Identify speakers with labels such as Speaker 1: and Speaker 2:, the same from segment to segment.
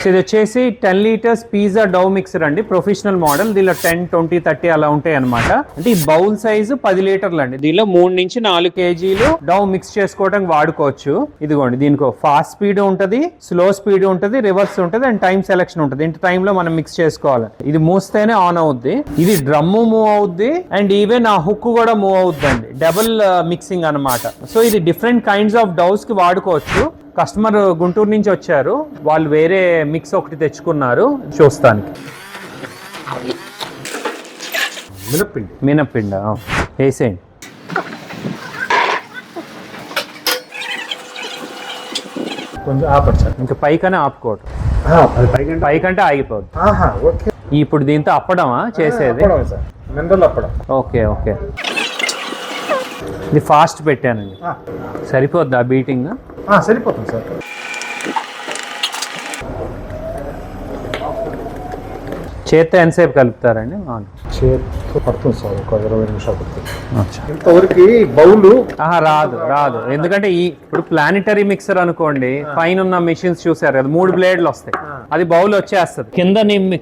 Speaker 1: So ఇది వచ్చేసి 10 litres pizza డౌ mixer అండి, ప్రొఫెషనల్ మోడల్. దీనిలో 10, 20, 30 అలా ఉంటాయి అనమాట. అంటే ఈ బౌల్ సైజు 10 లీటర్లు అండి. దీనిలో 3 నుంచి 4 కేజీలు డౌ మిక్స్ చేసుకోవడానికి వాడుకోవచ్చు. ఇదిగోండి, దీనికి ఫాస్ట్ స్పీడ్ ఉంటది, స్లో స్పీడ్ ఉంటది, రివర్స్ ఉంటది అండ్ టైం సెలెక్షన్ ఉంటది. ఇంత టైం లో మనం మిక్స్ చేసుకోవాలి. ఇది మూస్తేనే ఆన్ అవుద్ది. ఇది డ్రమ్ మూవ్ అవుద్ది అండ్ ఈవెన్ ఆ హుక్ కూడా మూవ్ అవుద్ది అండి. డబుల్ మిక్సింగ్ అనమాట. సో ఇది డిఫరెంట్ కైండ్స్ ఆఫ్ డౌస్ కి వాడుకోవచ్చు. కస్టమర్ గుంటూరు నుంచి వచ్చారు, వాళ్ళు వేరే మిక్స్ ఒకటి తెచ్చుకున్నారు చూస్తానికి. మినప్పిండి వేసేయండి.
Speaker 2: కొంచెం ఆపచ్చు,
Speaker 1: ఇంకా పైకనే ఆపుకోవడం, పైకంటే ఆగిపోద్ది. ఇప్పుడు దీంతో అప్పడమా చేసేది? Okay okay. ఇది ఫాస్ట్ పెట్టానండి, సరిపోద్దా బీటింగ్?
Speaker 2: సరిపోతుంది సార్.
Speaker 1: చేత్తో ఎంతసేపు కలుపుతారండి?
Speaker 2: చేత్తో పడుతుంది సార్, ఒక 20 నిమిషాలు పడుతుంది. ఇంతవరకు బౌలు
Speaker 1: రాదు. ఎందుకంటే ఇప్పుడు ప్లానిటరీ మిక్సర్ అనుకోండి, పైన ఉన్న మిషన్స్ చూసారు కదా, 3 బ్లేడ్లు వస్తాయి. అది బౌల్ వచ్చేస్తుంది.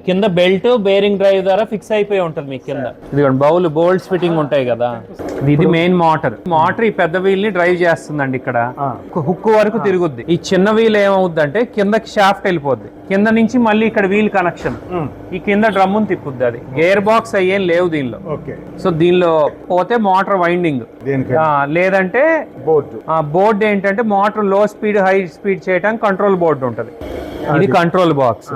Speaker 1: కింద బెల్ట్ బేరింగ్ డ్రైవ్ ద్వారా ఫిక్స్ అయిపోయి ఉంటుంది మీకు కింద. ఇదిగోండి బౌల్ బోల్ట్స్ ఫిట్టింగ్ ఉంటాయి కదా. ఇది మెయిన్ మోటార్ ఈ పెద్ద వీల్ ని డ్రైవ్ చేస్తుందండి. ఇక్కడ హుక్ వరకు తిరుగుద్ది. ఈ చిన్న వీల్ ఏమవుద్ది అంటే కిందకి షాఫ్ట్ వెళ్ళిపోద్ది, కింద నుంచి మళ్ళీ ఇక్కడ వీల్ కనెక్షన్, ఈ కింద డ్రమ్ముని తిప్పుద్ది. అది గేర్ బాక్స్ అయ్యేం లేవు దీనిలో. సో దీనిలో పోతే మోటార్ వైండింగ్, లేదంటే బోర్డు ఏంటంటే మోటార్ లో స్పీడ్ హై స్పీడ్ చేయడానికి కంట్రోల్ బోర్డు ఉంటుంది. ఇది కంట్రోల్ బాక్స్.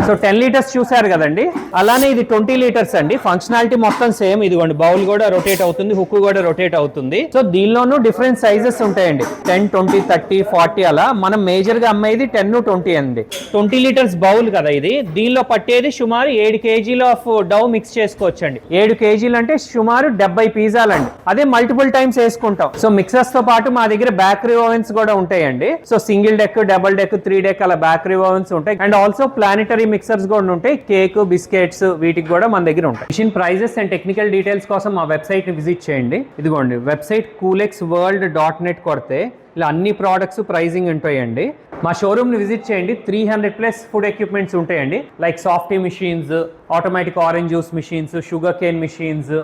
Speaker 1: సో 10 లీటర్స్ చూసారు కదండి. అలానే ఇది 20 లీటర్స్ అండి. ఫంక్షనాలిటీ మొత్తం సేమ్. ఇదిగోండి బౌల్ కూడా రొటేట్ అవుతుంది, హుక్ కూడా రొటేట్ అవుతుంది. సో దీనిలోనూ డిఫరెంట్ సైజెస్ ఉంటాయండి, 10, 20, 30, 40 అలా. మనం మేజర్ గా అమ్మేది 10, 20 అండి. 20 లీటర్స్ బౌల్ కదా ఇది. దీనిలో పట్టేది సుమారు 7 కేజీలు ఆఫ్ డౌ మిక్స్ చేసుకోవచ్చండి. 7 కేజీలు అంటే సుమారు 70 పిజ్జాలండి. అదే మల్టిపుల్ టైమ్స్ వేసుకుంటాం. సో మిక్సర్స్ తో పాటు మా దగ్గర బేకరీ ఓవెన్స్ కూడా ఉంటాయండి. So single deck, double deck, 3 deck అలా బేకరీ ఓవెన్స్ ఉంటాయి. అండ్ ఆల్సో ప్లానిటరీ మిక్సర్స్ కూడా ఉంటాయి. కేక్, బిస్కెట్స్ వీటికి కూడా మన దగ్గర ఉంటాయి. Machine prices and technical details కోసం మా వెబ్సైట్ ని విజిట్ చేయండి. ఇదిగోండి వెబ్సైట్ coolexworld.net కొడితే ఇలా అన్ని ప్రోడక్ట్స్ ప్రైజింగ్ ఉంటాయండి. మా షోరూమ్ ని విజిట్ చేయండి. 300+ ఫుడ్ ఎక్విప్మెంట్స్ ఉంటాయండి. Like softy machines, automatic orange juice machines, sugar cane machines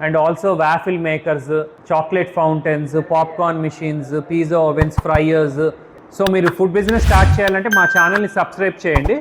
Speaker 1: and also waffle makers, chocolate fountains, popcorn machines, pizza ovens, fryers. So మీరు ఫుడ్ బిజినెస్ స్టార్ట్ చేయాలంటే మా ఛానల్ని subscribe చేయండి.